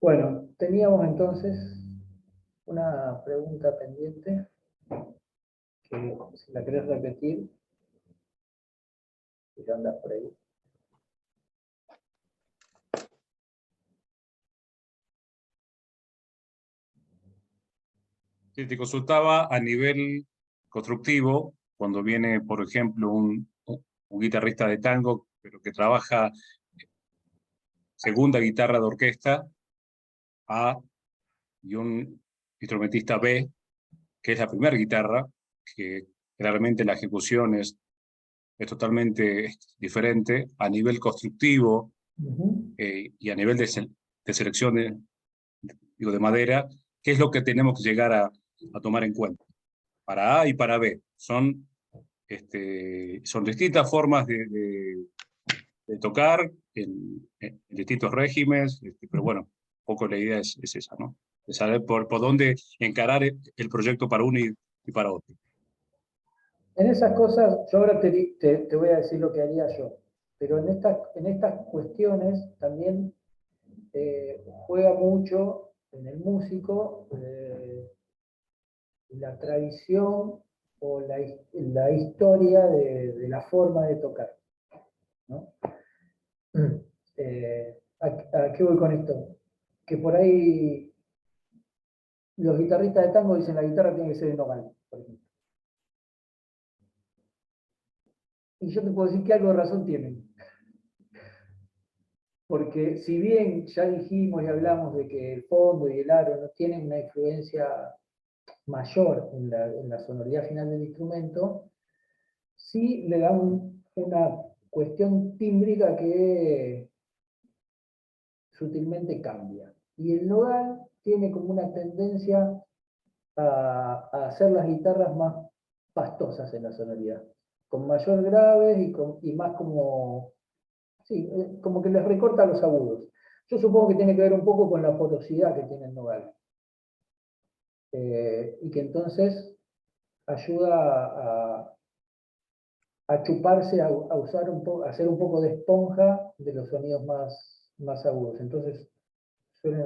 Bueno, teníamos entonces una pregunta pendiente, que si la querés repetir, si andas por ahí. Sí, te consultaba a nivel constructivo, cuando viene, por ejemplo, un guitarrista de tango, pero que trabaja segunda guitarra de orquesta, A, y un instrumentista B, que es la primera guitarra, que claramente la ejecución es totalmente diferente a nivel constructivo y a nivel de selección de madera. ¿Qué es lo que tenemos que llegar a tomar en cuenta? Para A y para B. Son distintas formas de tocar en distintos regímenes, pero bueno, un poco la idea es esa, ¿no? De saber por dónde encarar el proyecto para uno y para otro. En esas cosas, yo ahora te voy a decir lo que haría yo, pero en estas cuestiones también juega mucho en el músico la tradición o la historia de la forma de tocar, ¿no? ¿A qué voy con esto? Que por ahí los guitarristas de tango dicen la guitarra tiene que ser de nogal, por ejemplo. Y yo te puedo decir que algo de razón tienen. Porque si bien ya dijimos y hablamos de que el fondo y el aro no tienen una influencia mayor en la sonoridad final del instrumento, sí le dan una cuestión tímbrica que sutilmente cambia. Y el nogal tiene como una tendencia a hacer las guitarras más pastosas en la sonoridad, con mayor graves y más como, sí, como que les recorta los agudos. Yo supongo que tiene que ver un poco con la porosidad que tiene el nogal. Y que entonces ayuda a chuparse, a usar a hacer un poco de esponja de los sonidos más agudos. Entonces suele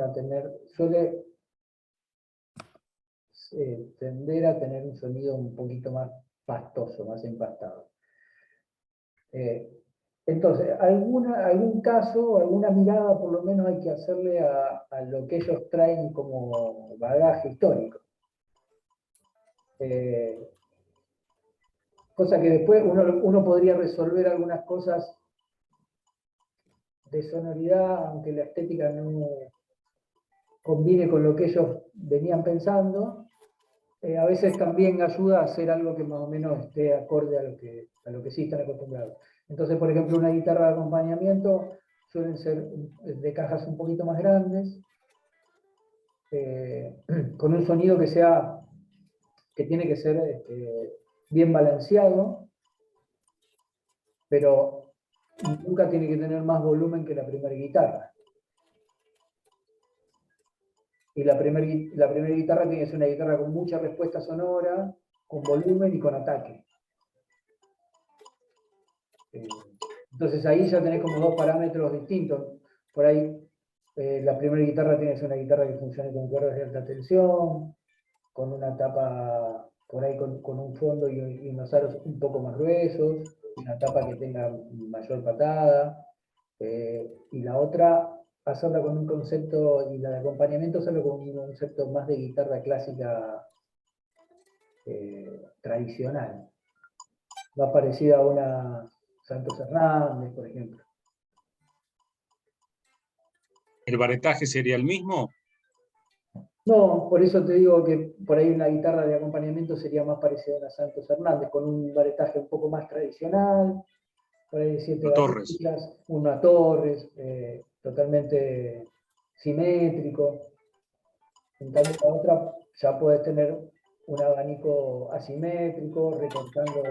tender a tener un sonido un poquito más pastoso, más empastado. Entonces, algún caso, alguna mirada por lo menos hay que hacerle a lo que ellos traen como bagaje histórico. Cosa que después uno podría resolver algunas cosas de sonoridad, aunque la estética no combine con lo que ellos venían pensando. A veces también ayuda a hacer algo que más o menos esté acorde a lo que sí están acostumbrados. Entonces, por ejemplo, una guitarra de acompañamiento suelen ser de cajas un poquito más grandes, con un sonido que tiene que ser bien balanceado, pero nunca tiene que tener más volumen que la primera guitarra. Y la primera guitarra tiene que ser una guitarra con mucha respuesta sonora, con volumen y con ataque. Entonces ahí ya tenés como dos parámetros distintos. Por ahí la primera guitarra tiene que ser una guitarra que funcione con cuerdas de alta tensión, con una tapa por ahí con un fondo y unos aros un poco más gruesos, una tapa que tenga mayor patada. Y la otra, hacerla con un concepto, y la de acompañamiento, hacerlo con un concepto más de guitarra clásica tradicional. Más parecida a una Santos Hernández, por ejemplo. ¿El baretaje sería el mismo? No, por eso te digo que por ahí una guitarra de acompañamiento sería más parecida a una Santos Hernández, con un baretaje un poco más tradicional, por ahí de 7 Torres. varillas, una Torres, totalmente simétrico. En cambio, la otra ya puedes tener un abanico asimétrico, recortando,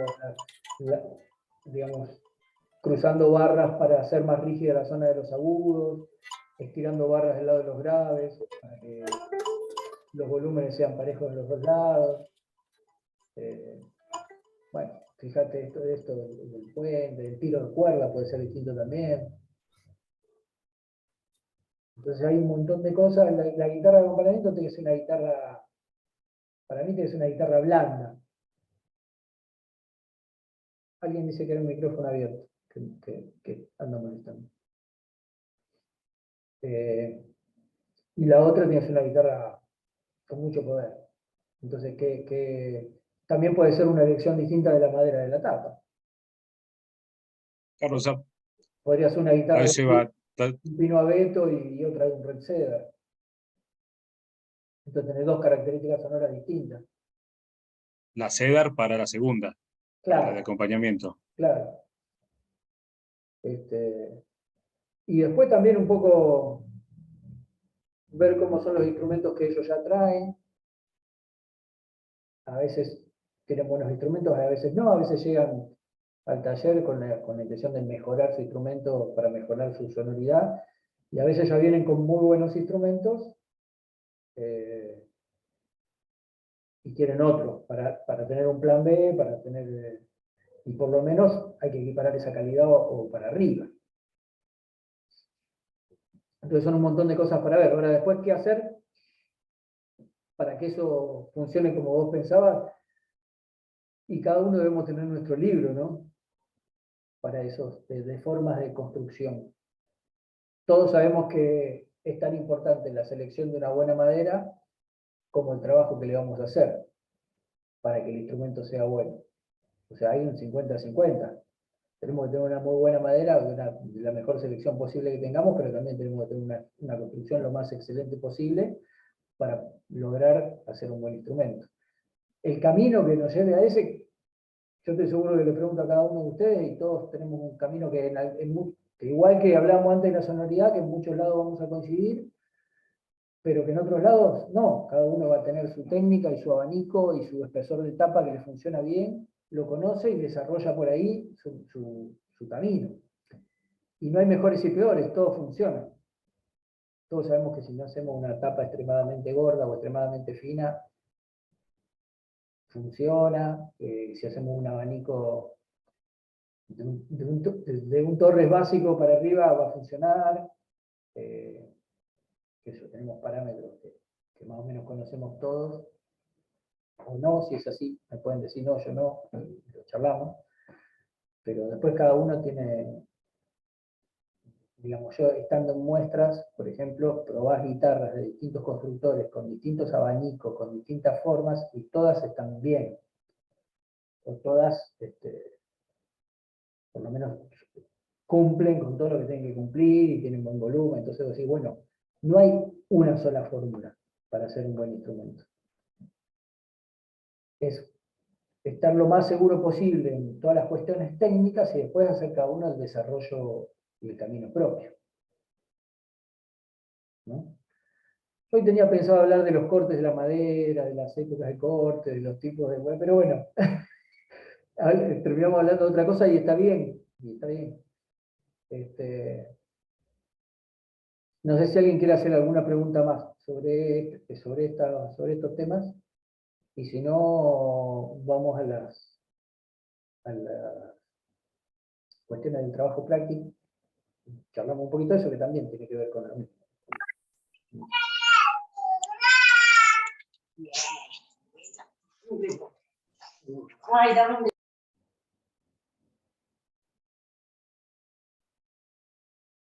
digamos, cruzando barras para hacer más rígida la zona de los agudos, estirando barras del lado de los graves, para que los volúmenes sean parejos en los dos lados. Bueno, fíjate esto del puente, el tiro de cuerda puede ser distinto también. Entonces hay un montón de cosas. La guitarra de acompañamiento tiene que ser una guitarra, para mí tiene que ser una guitarra blanda. Alguien dice que era un micrófono abierto, que anda molestando. Y la otra tiene que ser una guitarra con mucho poder. Entonces, también puede ser una elección distinta de la madera de la tapa. Claro, o sea, Podría ser una a guitarra veces de va un pino abeto y otra de un red cedar. Entonces tenés dos características sonoras distintas. la cedar para la segunda, para la de Claro, acompañamiento. claro. Y después también un poco ver cómo son los instrumentos que ellos ya traen. A veces tienen buenos instrumentos, a veces no, a veces llegan al taller con la intención de mejorar su instrumento para mejorar su sonoridad, y a veces ya vienen con muy buenos instrumentos y quieren otro para tener un plan B, para tener, y por lo menos hay que equiparar esa calidad o para arriba. Entonces son un montón de cosas para ver. Ahora, después, ¿qué hacer para que eso funcione como vos pensabas? Y cada uno debemos tener nuestro libro, ¿no? Para eso, de formas de construcción. Todos sabemos que es tan importante la selección de una buena madera como el trabajo que le vamos a hacer para que el instrumento sea bueno. O sea, hay un 50-50. Tenemos que tener una muy buena madera, de la mejor selección posible que tengamos, pero también tenemos que tener una construcción lo más excelente posible para lograr hacer un buen instrumento. El camino que nos lleve a ese, yo estoy seguro que le pregunto a cada uno de ustedes y todos tenemos un camino que igual que hablamos antes de la sonoridad, que en muchos lados vamos a coincidir, pero que en otros lados no. Cada uno va a tener su técnica y su abanico y su espesor de tapa que le funciona bien, lo conoce y desarrolla por ahí su camino. Y no hay mejores y peores, todo funciona. Todos sabemos que si no hacemos una tapa extremadamente gorda o extremadamente fina, funciona. Si hacemos un abanico de un Torres básico para arriba, va a funcionar. Eso, tenemos parámetros que más o menos conocemos todos, o no, si es así, me pueden decir no, yo no, lo charlamos, pero después cada uno tiene, digamos, yo estando en muestras, por ejemplo, probás guitarras de distintos constructores, con distintos abanicos, con distintas formas, y todas están bien, o todas, por lo menos, cumplen con todo lo que tienen que cumplir, y tienen buen volumen, entonces vos decís, bueno, no hay una sola fórmula para hacer un buen instrumento. Es estar lo más seguro posible en todas las cuestiones técnicas y después hacer cada uno el desarrollo y el camino propio, ¿no? Hoy tenía pensado hablar de los cortes de la madera, de las épocas de corte, de los tipos de... Pero bueno, terminamos hablando de otra cosa y está bien. Y está bien. No sé si alguien quiere hacer alguna pregunta más sobre estos temas. Y si no, vamos a las cuestiones del trabajo práctico. Charlamos un poquito de eso que también tiene que ver con lo mismo.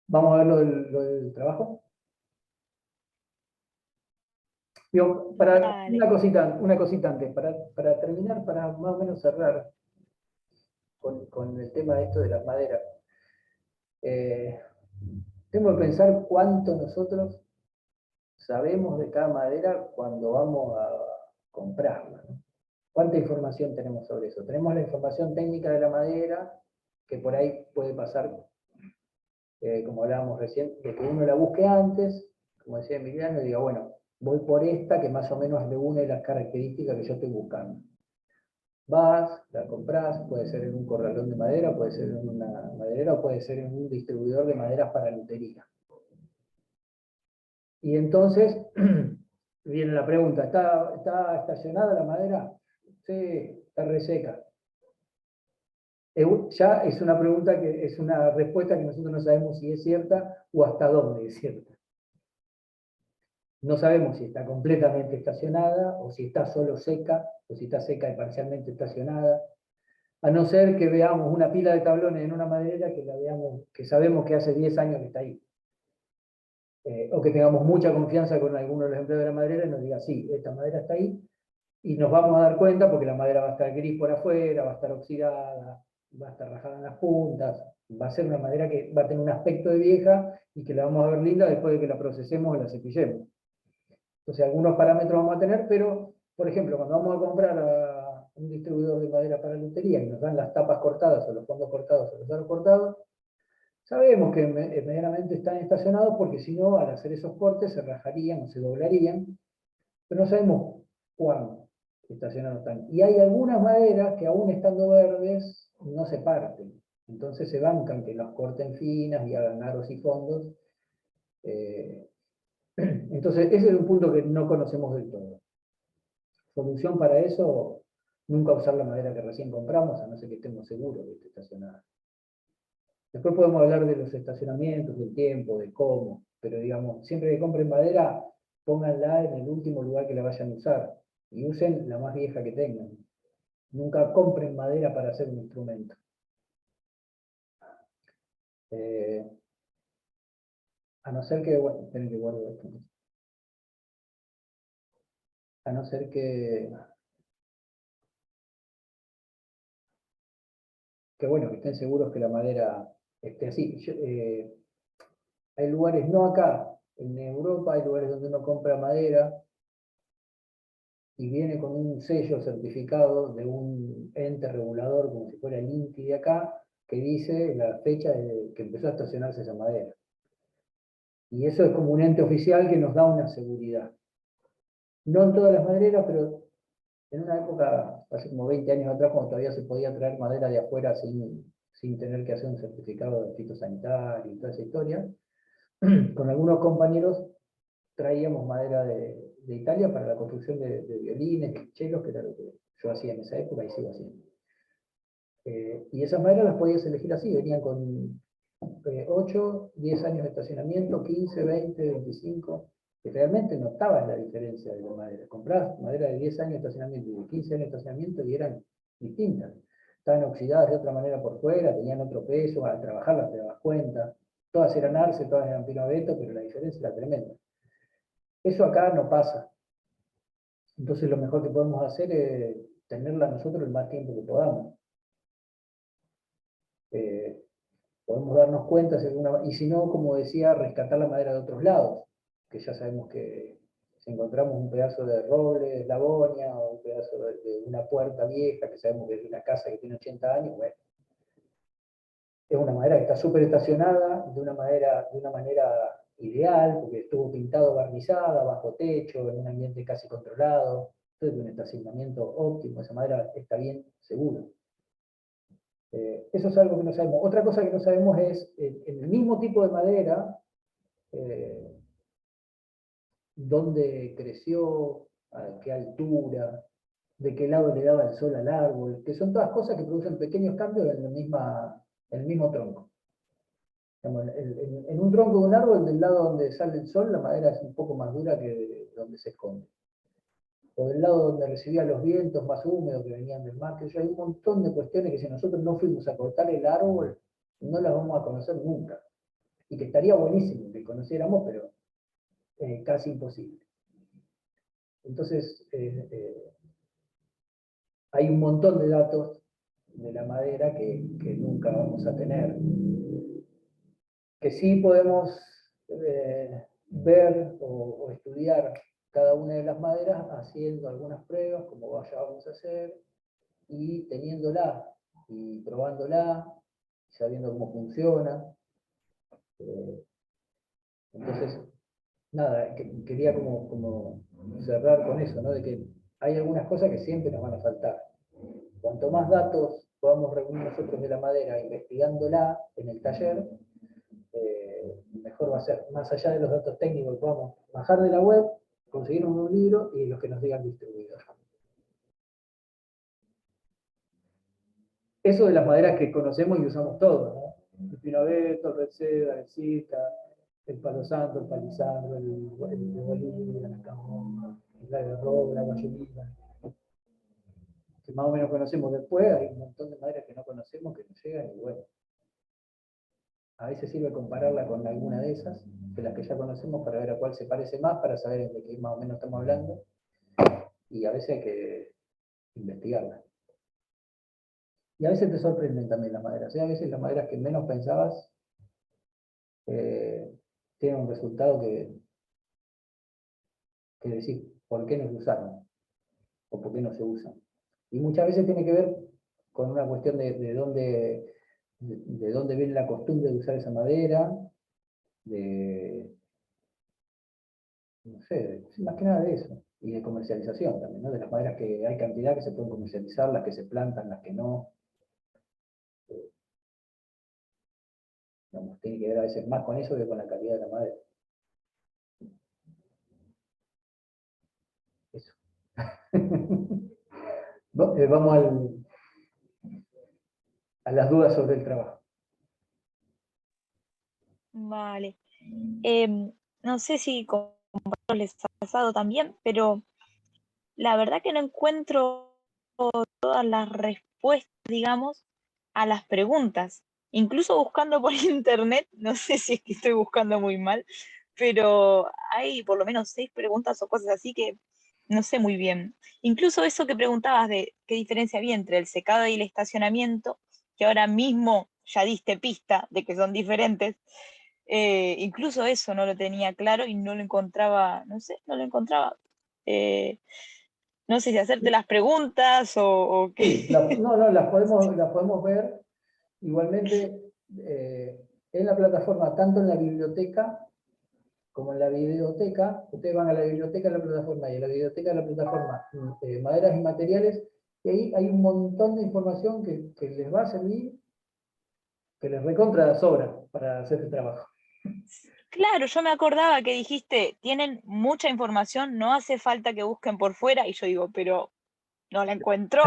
Vamos a ver lo del trabajo. Digo, una cosita antes, para terminar, para más o menos cerrar con el tema de esto de las maderas. Tengo que pensar cuánto nosotros sabemos de cada madera cuando vamos a comprarla, ¿no? ¿Cuánta información tenemos sobre eso? Tenemos la información técnica de la madera, que por ahí puede pasar, como hablábamos recién, de que uno la busque antes, como decía Emiliano, y diga, bueno, voy por esta que más o menos reúne las características que yo estoy buscando. Vas, la compras, puede ser en un corralón de madera, puede ser en una maderera o puede ser en un distribuidor de maderas para lutería. Y entonces viene la pregunta, ¿está estacionada la madera? Sí, está reseca. Ya es una pregunta que es una respuesta que nosotros no sabemos si es cierta o hasta dónde es cierta. No sabemos si está completamente estacionada, o si está solo seca, o si está seca y parcialmente estacionada. A no ser que veamos una pila de tablones en una maderera que la veamos, que sabemos que hace 10 años que está ahí. O que tengamos mucha confianza con alguno de los empleados de la maderera y nos diga, sí, esta madera está ahí, y nos vamos a dar cuenta porque la madera va a estar gris por afuera, va a estar oxidada, va a estar rajada en las puntas, va a ser una madera que va a tener un aspecto de vieja y que la vamos a ver linda después de que la procesemos y la cepillemos. Entonces algunos parámetros vamos a tener, pero, por ejemplo, cuando vamos a comprar a un distribuidor de madera para lutería y nos dan las tapas cortadas o los fondos cortados o los aros cortados, sabemos que medianamente están estacionados porque si no, al hacer esos cortes se rajarían o se doblarían, pero no sabemos cuándo estacionados están. Y hay algunas maderas que aún estando verdes no se parten, entonces se bancan que las corten finas y hagan aros y fondos. Entonces ese es un punto que no conocemos del todo. Solución para eso, nunca usar la madera que recién compramos, a no ser que estemos seguros de que esté estacionada. Después podemos hablar de los estacionamientos, del tiempo, de cómo, pero digamos, siempre que compren madera, pónganla en el último lugar que la vayan a usar y usen la más vieja que tengan. Nunca compren madera para hacer un instrumento. A no ser que, bueno, tienen que guardar esto. A no ser que bueno, que estén seguros que la madera esté así. Hay lugares, no acá, en Europa hay lugares donde uno compra madera y viene con un sello certificado de un ente regulador, como si fuera el INTI de acá, que dice la fecha de que empezó a estacionarse esa madera. Y eso es como un ente oficial que nos da una seguridad. No en todas las madereras, pero en una época, hace como 20 años atrás, cuando todavía se podía traer madera de afuera sin tener que hacer un certificado de fitosanitario y toda esa historia, con algunos compañeros traíamos madera de Italia para la construcción de violines, de chelos, que era lo que yo hacía en esa época y sigo haciendo. Y esas maderas las podías elegir así, venían con 8, 10 años de estacionamiento, 15, 20, 25, que realmente notabas la diferencia de la madera. Comprabas madera de 10 años de estacionamiento y de 15 años de estacionamiento y eran distintas. Estaban oxidadas de otra manera por fuera, tenían otro peso, al trabajarlas te dabas cuenta. Todas eran arce, todas eran pino abeto, pero la diferencia era tremenda. Eso acá no pasa. Entonces lo mejor que podemos hacer es tenerla nosotros el más tiempo que podamos. Podemos darnos cuenta, y si no, como decía, rescatar la madera de otros lados, que ya sabemos que si encontramos un pedazo de roble, de eslavonia, o un pedazo de una puerta vieja, que sabemos que es de una casa que tiene 80 años, bueno, es una madera que está súper estacionada, de una manera ideal, porque estuvo pintado, barnizada, bajo techo, en un ambiente casi controlado, entonces un estacionamiento óptimo, esa madera está bien segura. Eso es algo que no sabemos. Otra cosa que no sabemos es, en el mismo tipo de madera, dónde creció, a qué altura, de qué lado le daba el sol al árbol, que son todas cosas que producen pequeños cambios en el mismo tronco. En un tronco de un árbol, del lado donde sale el sol, la madera es un poco más dura que de donde se esconde. O del lado donde recibía los vientos más húmedos que venían del mar, que hay un montón de cuestiones que si nosotros no fuimos a cortar el árbol, no las vamos a conocer nunca. Y que estaría buenísimo que conociéramos, pero casi imposible. Entonces, hay un montón de datos de la madera que nunca vamos a tener. Que sí podemos ver o estudiar cada una de las maderas haciendo algunas pruebas, como ya vamos a hacer, y teniéndola y probándola, sabiendo cómo funciona. Entonces, nada, quería como cerrar con eso, ¿no? De que hay algunas cosas que siempre nos van a faltar. Cuanto más datos podamos reunir nosotros de la madera investigándola en el taller, mejor va a ser, más allá de los datos técnicos que podamos bajar de la web, conseguirnos un libro y los que nos digan distribuidor. Eso de las maderas que conocemos y usamos todos, ¿no? El pino abeto, el red cedar, el cica, el palo santo, el palisandro, el de Bolivia, la caoba, la de roble, la guayulina, que más o menos conocemos. Después hay un montón de maderas que no conocemos que nos llegan y bueno, a veces sirve compararla con alguna de esas, de las que ya conocemos, para ver a cuál se parece más, para saber de qué más o menos estamos hablando, y a veces hay que investigarla. Y a veces te sorprenden también las maderas, ¿eh? A veces las maderas que menos pensabas tienen un resultado que decís, ¿por qué no se usaron? ¿O por qué no se usan? Y muchas veces tiene que ver con una cuestión de dónde viene la costumbre de usar esa madera, de, no sé, más que nada de eso, y de comercialización también, ¿no? De las maderas que hay cantidad que se pueden comercializar, las que se plantan, las que no. Digamos, tiene que ver a veces más con eso que con la calidad de la madera. Eso. Vamos a las dudas sobre el trabajo. Vale. No sé si con les ha pasado también, pero la verdad que no encuentro todas las respuestas, digamos, a las preguntas. Incluso buscando por internet, no sé si es que estoy buscando muy mal, pero hay por lo menos 6 preguntas o cosas así que no sé muy bien. Incluso eso que preguntabas de qué diferencia había entre el secado y el estacionamiento, que ahora mismo ya diste pista de que son diferentes, incluso eso no lo tenía claro y no lo encontraba, no sé, no lo encontraba. Eh, no sé si hacerte las preguntas o qué. Sí, no, las podemos ver. Igualmente, en la plataforma, tanto en la biblioteca como en la videoteca, ustedes van a la biblioteca de la plataforma y a la videoteca de la plataforma Maderas y Materiales, y ahí hay un montón de información que les va a servir, que les recontra la sobra para hacer este trabajo. Claro, yo me acordaba que dijiste, tienen mucha información, no hace falta que busquen por fuera, y yo digo, pero no la encuentro.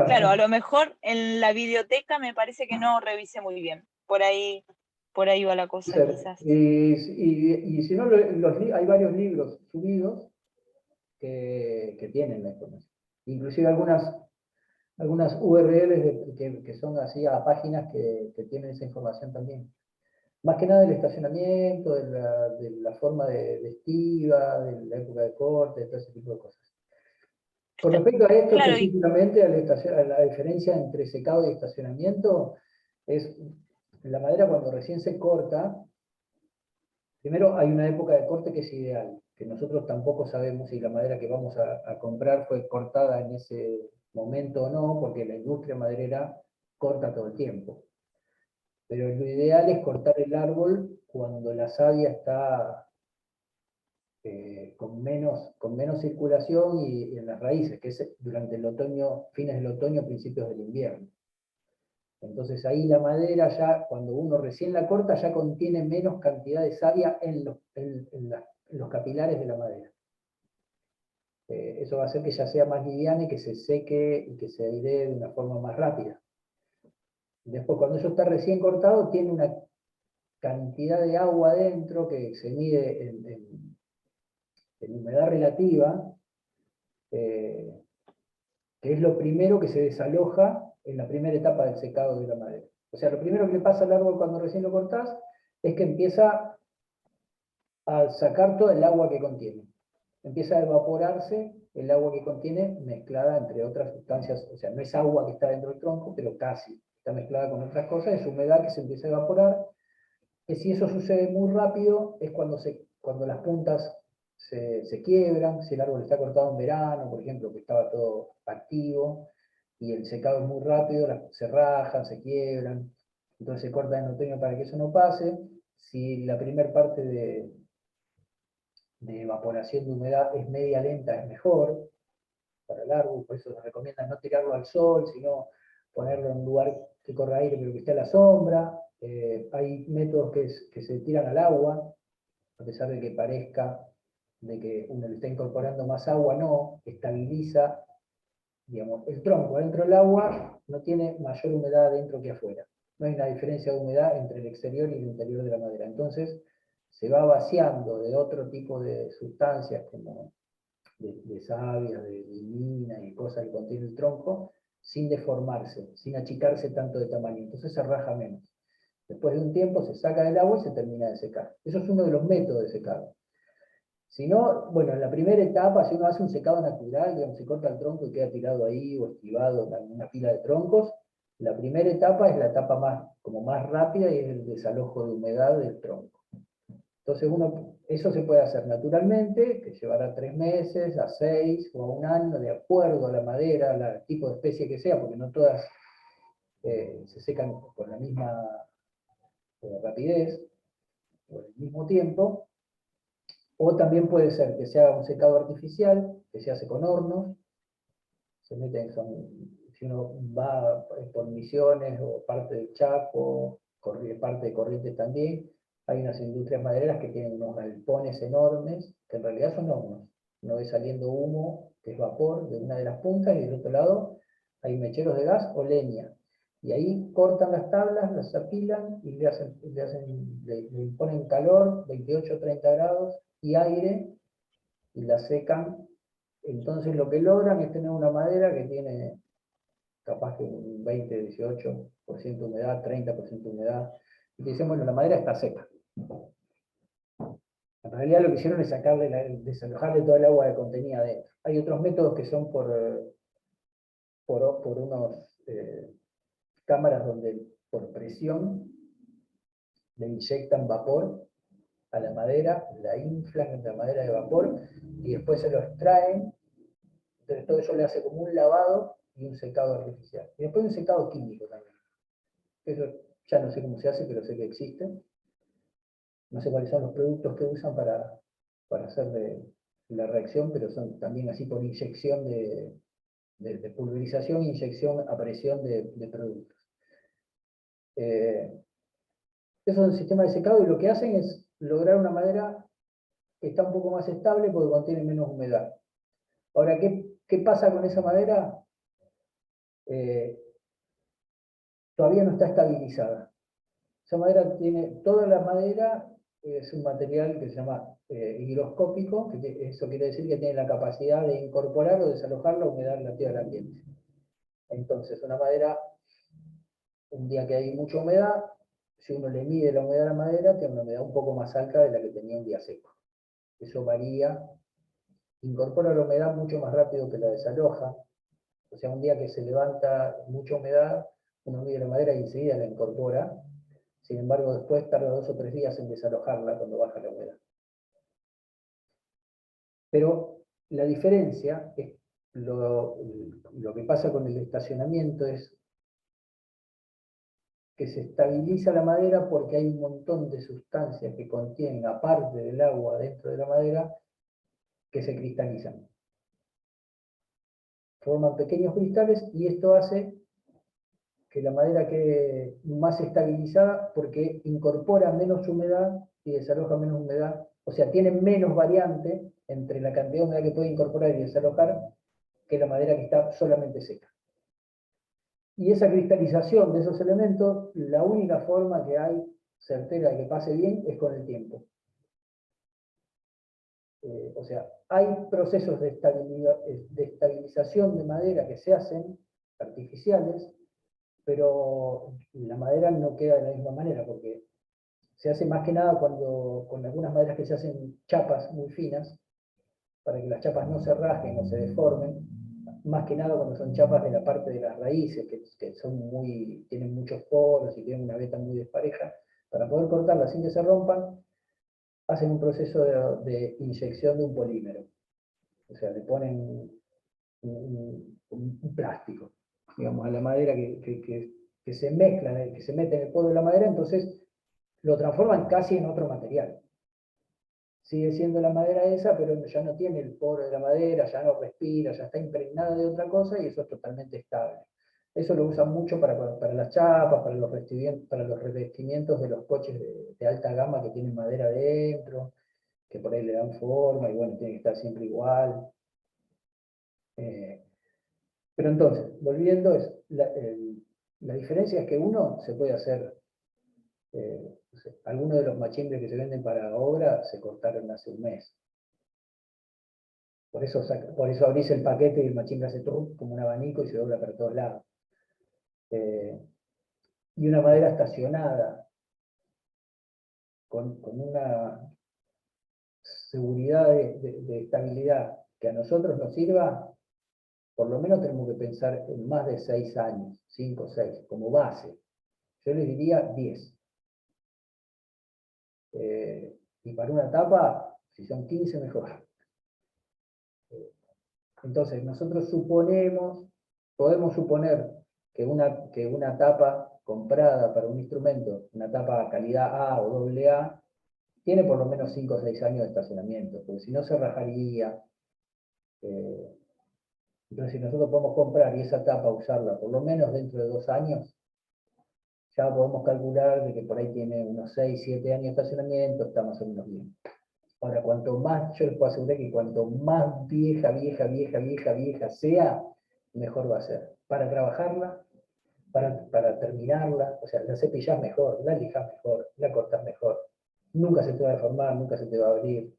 Claro, a lo mejor en la biblioteca me parece que no revisé muy bien. Por ahí va la cosa, quizás. Y si no, hay varios libros subidos que tienen la información. Inclusive algunas URLs que son así a páginas que tienen esa información también. Más que nada del estacionamiento, de la forma de estiva, de la época de corte, de todo ese tipo de cosas. Con respecto a esto Claro, específicamente, a la diferencia entre secado y estacionamiento, es la madera cuando recién se corta, primero hay una época de corte que es ideal, que nosotros tampoco sabemos si la madera que vamos a comprar fue cortada en ese momento o no, porque la industria maderera corta todo el tiempo. Pero lo ideal es cortar el árbol cuando la savia está con menos circulación y en las raíces, que es durante el otoño, fines del otoño, principios del invierno. Entonces ahí la madera ya, cuando uno recién la corta, ya contiene menos cantidad de savia en los capilares de la madera. Eso va a hacer que ya sea más liviana y que se seque y que se airee de una forma más rápida. Después, cuando eso está recién cortado, tiene una cantidad de agua dentro que se mide en humedad relativa, que es lo primero que se desaloja en la primera etapa del secado de la madera. O sea, lo primero que le pasa al árbol cuando recién lo cortás es que empieza a sacar todo el agua que contiene. Empieza a evaporarse el agua que contiene mezclada entre otras sustancias, o sea, no es agua que está dentro del tronco, pero casi, está mezclada con otras cosas, es humedad que se empieza a evaporar, que si eso sucede muy rápido es cuando las puntas se quiebran, si el árbol está cortado en verano, por ejemplo, que estaba todo activo, y el secado es muy rápido, se rajan, se quiebran, entonces se corta en otoño para que eso no pase. Si la primera parte de evaporación de humedad es media lenta, es mejor para el árbol, por eso se recomienda no tirarlo al sol, sino ponerlo en un lugar que corra aire pero que esté a la sombra. Hay métodos que se tiran al agua, a pesar de que parezca de que uno le está incorporando más agua, no, estabiliza, digamos, el tronco adentro del agua no tiene mayor humedad adentro que afuera. No hay una diferencia de humedad entre el exterior y el interior de la madera. Entonces, se va vaciando de otro tipo de sustancias como de savia, de lignina y cosas que contiene el tronco, sin deformarse, sin achicarse tanto de tamaño. Entonces se raja menos. Después de un tiempo se saca del agua y se termina de secar. Eso es uno de los métodos de secado. Si no, bueno, en la primera etapa, si uno hace un secado natural, digamos, se corta el tronco y queda tirado ahí o esquivado en una pila de troncos, la primera etapa es la etapa más rápida y es el desalojo de humedad del tronco. Entonces eso se puede hacer naturalmente, que llevará 3 meses, a 6 o a 1 año, de acuerdo a la madera, al tipo de especie que sea, porque no todas se secan con la misma rapidez o al mismo tiempo. O también puede ser que se haga un secado artificial, que se hace con hornos, se meten, si uno va por Misiones o parte del Chaco, parte de Corrientes también, hay unas industrias madereras que tienen unos galpones enormes, que en realidad son hornos. Uno ve saliendo humo, que es vapor, de una de las puntas, y del otro lado hay mecheros de gas o leña. Y ahí cortan las tablas, las apilan y le ponen calor, 28 o 30 grados, y aire, y la secan. Entonces lo que logran es tener una madera que tiene capaz que un 20, 18% de humedad, 30% de humedad. Y dicen, bueno, la madera está seca. En realidad lo que hicieron es desalojarle toda el agua que contenía adentro. Hay otros métodos que son por unos cámaras donde por presión le inyectan vapor a la madera, la inflan en la madera de vapor y después se lo extraen. Entonces todo eso le hace como un lavado y un secado artificial. Y después un secado químico también. Eso ya no sé cómo se hace, pero sé que existe. No sé cuáles son los productos que usan para hacer la reacción, pero son también así por inyección de pulverización, inyección a presión de productos. Eso es un sistema de secado y lo que hacen es lograr una madera que está un poco más estable porque contiene menos humedad. Ahora, ¿qué pasa con esa madera? Todavía no está estabilizada. Esa madera toda la madera es un material que se llama higroscópico, que eso quiere decir que tiene la capacidad de incorporar o desalojar la humedad relativa del ambiente. Entonces, una madera, un día que hay mucha humedad, si uno le mide la humedad a la madera, tiene una humedad un poco más alta de la que tenía un día seco. Eso varía, incorpora la humedad mucho más rápido que la desaloja. O sea, un día que se levanta mucha humedad, uno mide la madera y enseguida la incorpora. Sin embargo, después tarda 2 o 3 días en desalojarla cuando baja la humedad. Pero la diferencia es lo que pasa con el estacionamiento es que se estabiliza la madera porque hay un montón de sustancias que contienen, aparte del agua dentro de la madera, que se cristalizan. Forman pequeños cristales y esto hace que la madera quede más estabilizada porque incorpora menos humedad y desaloja menos humedad. O sea, tiene menos variante entre la cantidad de humedad que puede incorporar y desalojar que la madera que está solamente seca. Y esa cristalización de esos elementos, la única forma que hay certera de que pase bien es con el tiempo. O sea, hay procesos de estabilización de madera que se hacen, artificiales, pero la madera no queda de la misma manera, porque se hace más que nada con algunas maderas que se hacen chapas muy finas, para que las chapas no se rasguen o se deformen, más que nada cuando son chapas de la parte de las raíces, que tienen muchos poros y tienen una veta muy despareja, para poder cortarlas sin que se rompan, hacen un proceso de inyección de un polímero. O sea, le ponen un plástico, digamos, a la madera que se mezcla, que se mete en el poro de la madera, entonces lo transforman casi en otro material. Sigue siendo la madera esa, pero ya no tiene el poro de la madera, ya no respira, ya está impregnada de otra cosa y eso es totalmente estable. Eso lo usan mucho para las chapas, para los revestimientos de los coches de alta gama que tienen madera adentro, que por ahí le dan forma y bueno, tiene que estar siempre igual. Pero entonces, volviendo, la diferencia es que uno se puede hacer No sé, algunos de los machimbres que se venden para obra se cortaron hace un mes. Por eso abrís el paquete y el machimbre hace todo como un abanico y se dobla para todos lados. Y una madera estacionada, con una seguridad de estabilidad que a nosotros nos sirva, por lo menos tenemos que pensar en más de 6 años, 5 o 6, como base. Yo les diría 10. Y para una tapa, si son 15, mejor. Entonces, nosotros podemos suponer que una tapa comprada para un instrumento, una tapa calidad A o doble A, tiene por lo menos 5 o 6 años de estacionamiento, porque si no se rajaría. Entonces, si nosotros podemos comprar y esa tapa usarla por lo menos dentro de 2 años, ya podemos calcular de que por ahí tiene unos 6, 7 años de estacionamiento, está más o menos bien. Ahora, cuanto más, yo les puedo asegurar que cuanto más vieja sea, mejor va a ser. Para trabajarla, para terminarla, o sea, la cepillás mejor, la lijás mejor, la cortás mejor. Nunca se te va a deformar, nunca se te va a abrir.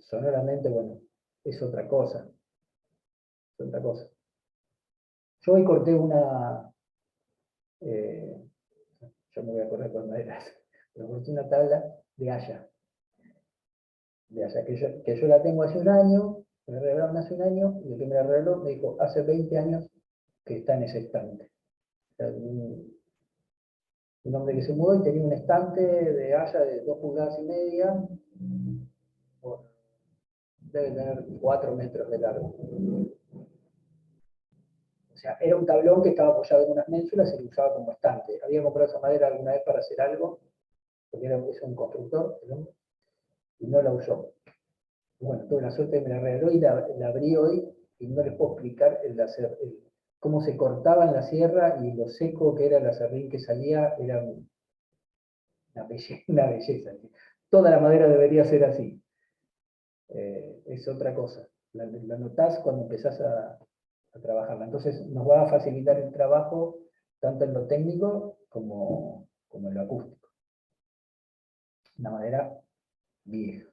Sonoramente, bueno, es otra cosa. Es otra cosa. Yo hoy corté yo me voy a correr por maderas, pero corté una tabla de haya. Que yo la tengo hace un año, me la regalaron hace un año, y el que me la regaló me dijo, hace 20 años que está en ese estante. O sea, un hombre que se mudó y tenía un estante de haya de 2,5 pulgadas, debe tener 4 metros de largo. O sea, era un tablón que estaba apoyado en unas ménsulas y lo usaba como estante. Había comprado esa madera alguna vez para hacer algo, porque es un constructor, ¿no? Y no la usó. Y bueno, tuve la suerte de que me la regaló y la abrí hoy y no les puedo explicar cómo se cortaba en la sierra y lo seco que era el aserrín que salía, era una belleza, una belleza. Toda la madera debería ser así. Es otra cosa. La notás cuando empezás a trabajarla. Entonces nos va a facilitar el trabajo tanto en lo técnico como en lo acústico. Una madera vieja.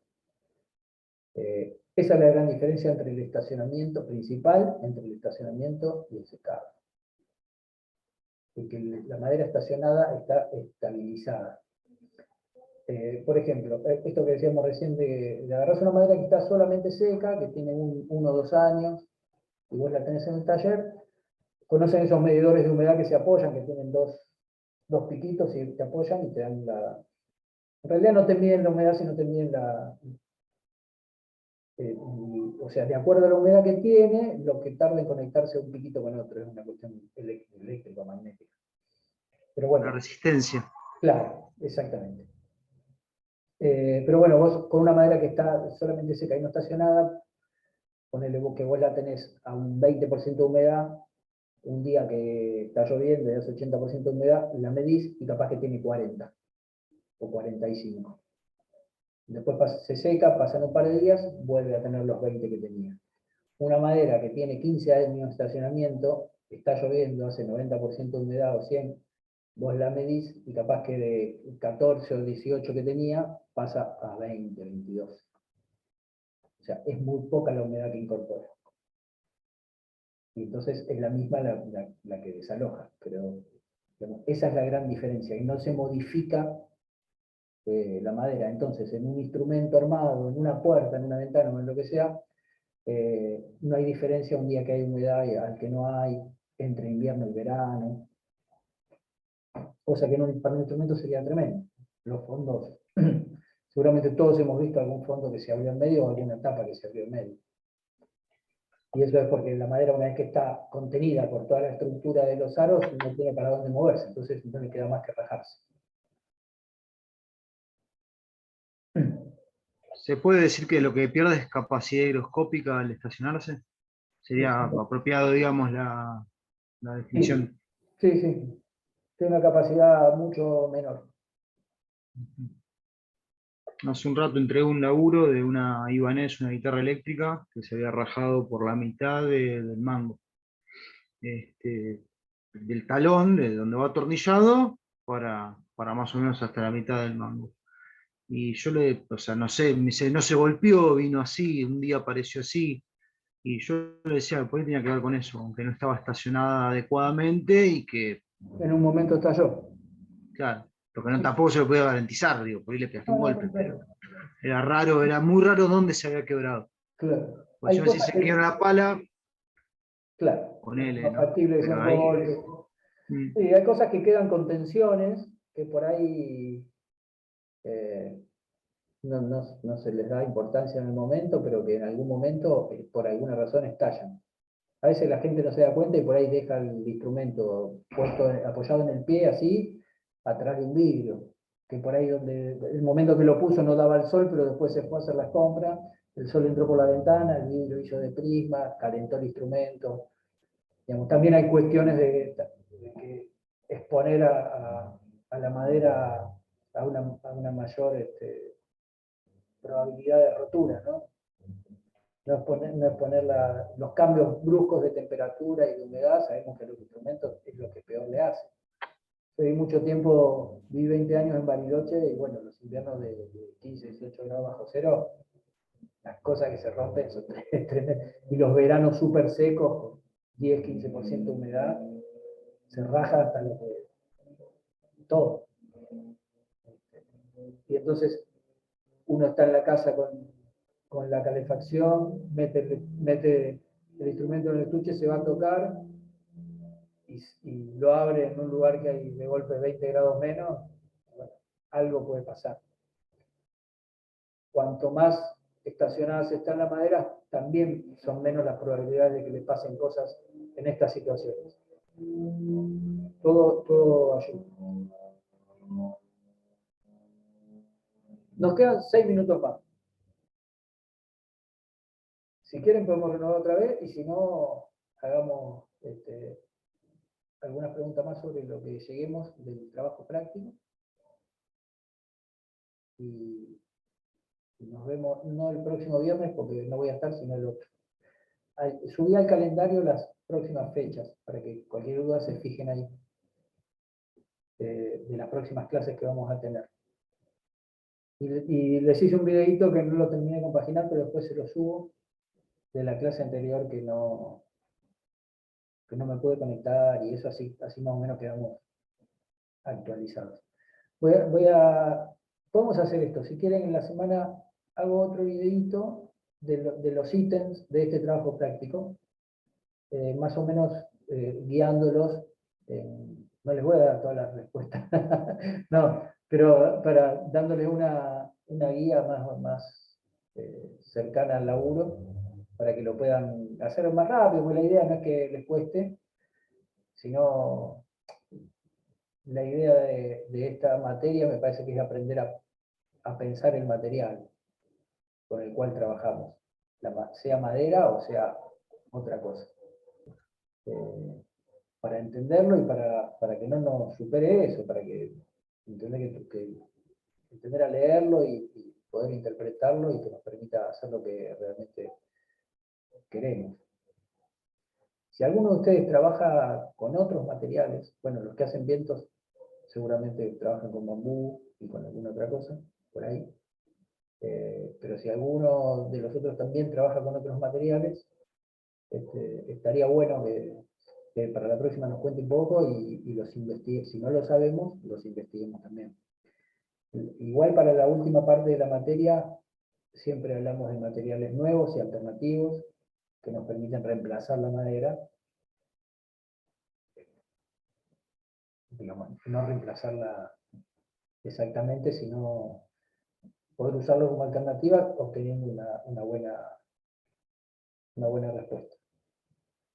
Esa es la gran diferencia entre el estacionamiento principal, entre el estacionamiento y el secado. Y que la madera estacionada está estabilizada. Por ejemplo, esto que decíamos recién de agarrar una madera que está solamente seca, que tiene 1 o 2 años, y vos la tenés en el taller, conocen esos medidores de humedad que se apoyan, que tienen dos piquitos y te apoyan y te dan la... En realidad no te miden la humedad, sino te miden o sea, de acuerdo a la humedad que tiene, lo que tarda en conectarse un piquito con otro, es una cuestión eléctrica, magnética. Pero bueno. La resistencia. Claro, exactamente. Pero bueno, vos con una madera que está solamente seca y no estacionada, ponele que vos la tenés a un 20% de humedad, un día que está lloviendo y hace 80% de humedad, la medís y capaz que tiene 40 o 45. Después se seca, pasan un par de días, vuelve a tener los 20 que tenía. Una madera que tiene 15 años de estacionamiento, está lloviendo, hace 90% de humedad o 100, vos la medís y capaz que de 14 o 18 que tenía, pasa a 20, 22. O sea, es muy poca la humedad que incorpora. Y entonces es la misma la que desaloja. Pero digamos, esa es la gran diferencia. Y no se modifica la madera. Entonces, en un instrumento armado, en una puerta, en una ventana o en lo que sea, no hay diferencia un día que hay humedad y al que no hay, entre invierno y verano. Cosa que para un instrumento sería tremendo. Los fondos, seguramente todos hemos visto algún fondo que se abrió en medio o alguna tapa que se abrió en medio. Y eso es porque la madera, una vez que está contenida por toda la estructura de los aros, no tiene para dónde moverse, entonces no le queda más que rajarse. ¿Se puede decir que lo que pierde es capacidad higroscópica al estacionarse? Sería apropiado, digamos, la definición. Sí, sí. Tiene una capacidad mucho menor. Hace un rato entregué un laburo de una Ibanez, una guitarra eléctrica, que se había rajado por la mitad del mango. Del talón, de donde va atornillado, para más o menos hasta la mitad del mango. Y yo o sea, no sé, me dice, no se golpeó, vino así, un día apareció así. Y yo le decía, por ahí tenía que ver con eso, aunque no estaba estacionada adecuadamente y que, En un momento estalló. claro, lo que no Sí. tampoco se lo podía garantizar, digo, por ahí le pegaste No, un no, golpe, comprendo. pero era raro, era muy raro dónde se había quebrado. Claro. Pues Hay yo si cosas se que, quiebra la pala, claro, con es él, más ¿no? factible que sea Pero un ahí, golpe. mm, Sí, hay cosas que quedan con tensiones que por ahí no se les da importancia en el momento, pero que en algún momento, por alguna razón, estallan. A veces la gente no se da cuenta y por ahí deja el instrumento puesto, apoyado en el pie, así, atrás de un vidrio. Que por ahí donde el momento que lo puso no daba el sol, pero después se fue a hacer las compras, el sol entró por la ventana, el vidrio hizo de prisma, calentó el instrumento. Digamos, también hay cuestiones de que exponer a la madera a una mayor probabilidad de rotura, ¿no? No es poner los cambios bruscos de temperatura y de humedad, sabemos que a los instrumentos es lo que peor le hace. Yo viví mucho tiempo, viví 20 años en Bariloche y bueno, los inviernos de 15, 18 grados bajo cero, las cosas que se rompen son tremendas. Y los veranos súper secos, con 10, 15% de humedad, se raja hasta lo que todo. Y entonces uno está en la casa con la calefacción, mete el instrumento en el estuche, se va a tocar y lo abre en un lugar que hay de golpe 20 grados menos, bueno, algo puede pasar. Cuanto más estacionadas está la madera, también son menos las probabilidades de que le pasen cosas en estas situaciones. Todo ayuda. Nos quedan 6 minutos más. Si quieren podemos renovar otra vez y si no, hagamos algunas preguntas más sobre lo que lleguemos del trabajo práctico. Y nos vemos, no el próximo viernes, porque no voy a estar, sino el otro. Subí al calendario las próximas fechas, para que cualquier duda se fijen ahí, de las próximas clases que vamos a tener. Y les hice un videito que no lo terminé de compaginar, pero después se lo subo, de la clase anterior que no me pude conectar, y eso así más o menos quedamos actualizados. Podemos hacer esto, si quieren en la semana hago otro videito de los ítems de este trabajo práctico, más o menos guiándolos, no les voy a dar todas las respuestas, no, pero dándoles una guía más cercana al laburo, para que lo puedan hacer más rápido, porque la idea no es que les cueste, sino la idea de esta materia me parece que es aprender a pensar el material con el cual trabajamos, sea madera o sea otra cosa. Para entenderlo y para que no nos supere eso, para que entender a leerlo y poder interpretarlo y que nos permita hacer lo que realmente queremos. Si alguno de ustedes trabaja con otros materiales, bueno, los que hacen vientos seguramente trabajan con bambú y con alguna otra cosa, por ahí. Pero si alguno de los otros también trabaja con otros materiales, estaría bueno que para la próxima nos cuente un poco y los investigue. Si no lo sabemos, los investiguemos también. Igual para la última parte de la materia, siempre hablamos de materiales nuevos y alternativos que nos permiten reemplazar la madera, digamos, no reemplazarla exactamente, sino poder usarlo como alternativa obteniendo una buena respuesta,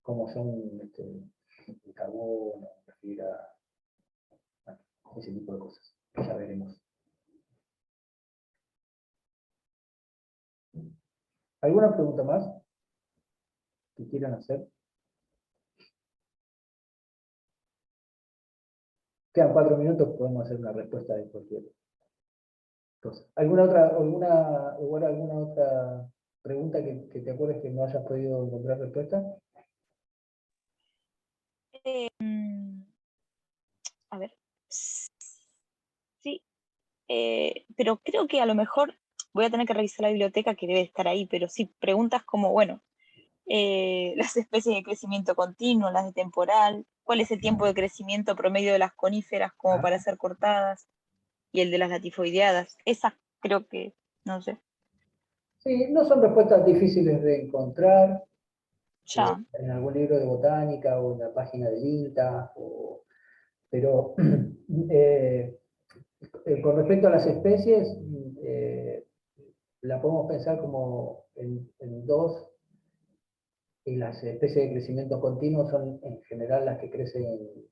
como son el carbono, la fibra, bueno, ese tipo de cosas, que ya veremos. ¿Alguna pregunta más que quieran hacer? Quedan 4 minutos, podemos hacer una respuesta de cualquier cosa. ¿Alguna otra pregunta que te acuerdes que no hayas podido encontrar respuesta? A ver, pero creo que a lo mejor voy a tener que revisar la biblioteca que debe estar ahí, pero si preguntas como, bueno, las especies de crecimiento continuo, las de temporal, cuál es el tiempo de crecimiento promedio de las coníferas como para ser cortadas, y el de las latifoideadas. Esas creo que, no sé, Sí, no son respuestas difíciles de encontrar ya. en algún libro de botánica o en la página del INTA, pero con respecto a las especies, la podemos pensar como en dos, y las especies de crecimiento continuo son en general las que crecen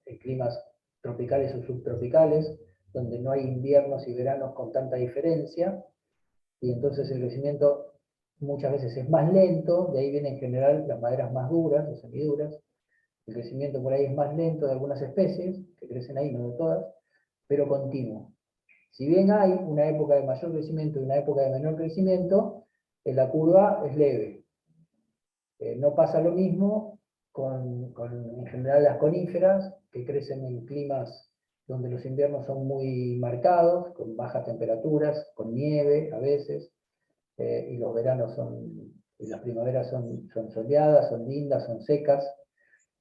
en climas tropicales o subtropicales, donde no hay inviernos y veranos con tanta diferencia, y entonces el crecimiento muchas veces es más lento, de ahí vienen en general las maderas más duras, las semiduras. El crecimiento por ahí es más lento de algunas especies, que crecen ahí, no de todas, pero continuo. Si bien hay una época de mayor crecimiento y una época de menor crecimiento, la curva es leve. No pasa lo mismo en general las coníferas, que crecen en climas donde los inviernos son muy marcados, con bajas temperaturas, con nieve a veces, y los veranos y las primaveras son soleadas, son lindas, son secas,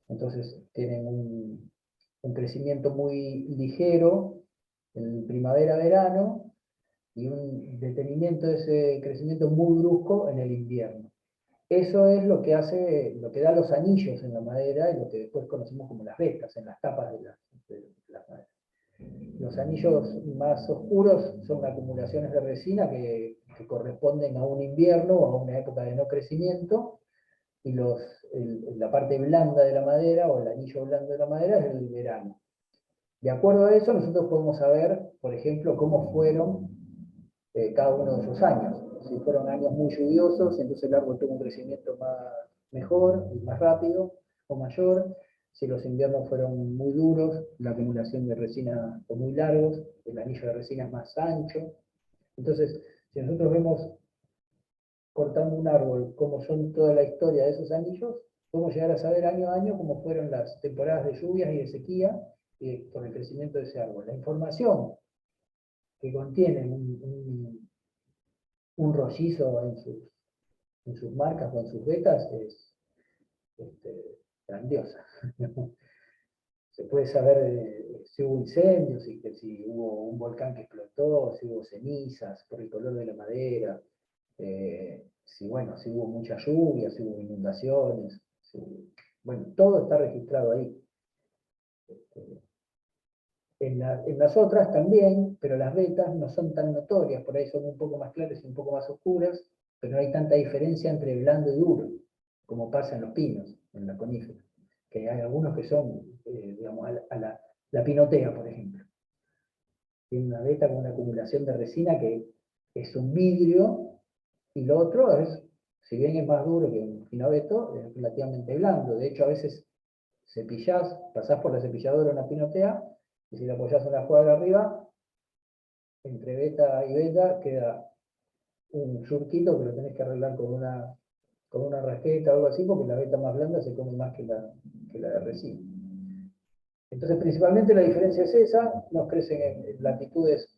entonces tienen un crecimiento muy ligero en primavera-verano y un detenimiento de ese crecimiento muy brusco en el invierno. Eso es lo que hace, lo que da los anillos en la madera y lo que después conocemos como las vetas, en las tapas de las maderas. Los anillos más oscuros son acumulaciones de resina que corresponden a un invierno o a una época de no crecimiento, y la parte blanda de la madera o el anillo blando de la madera es el verano. De acuerdo a eso, nosotros podemos saber, por ejemplo, cómo fueron cada uno de esos años. Si fueron años muy lluviosos, entonces el árbol tuvo un crecimiento mejor y más rápido o mayor. Si los inviernos fueron muy duros, la acumulación de resina fue muy largos, el anillo de resina es más ancho. Entonces, si nosotros vemos cortando un árbol cómo son toda la historia de esos anillos, podemos llegar a saber año a año cómo fueron las temporadas de lluvias y de sequía por el crecimiento de ese árbol. La información que contiene un rollizo en sus marcas o en sus vetas es grandiosa. Se puede saber si hubo incendios, si hubo un volcán que explotó, si hubo cenizas, por el color de la madera, si hubo mucha lluvia, si hubo inundaciones. Bueno, todo está registrado ahí. En las otras también, pero las vetas no son tan notorias, por ahí son un poco más claras y un poco más oscuras, pero no hay tanta diferencia entre blando y duro, como pasa en los pinos, en la conífera. Que hay algunos que son, digamos, la pinotea, por ejemplo. Tiene una veta con una acumulación de resina que es un vidrio, y lo otro es, si bien es más duro que un finoveto, es relativamente blando. De hecho, a veces cepillás, pasás por la cepilladora una pinotea, y si la apoyás en la cuadra arriba, entre beta y beta queda un surquito que lo tenés que arreglar con una raqueta o algo así, porque la beta más blanda se come más que la de resina. Entonces, principalmente la diferencia es esa, nos crecen en latitudes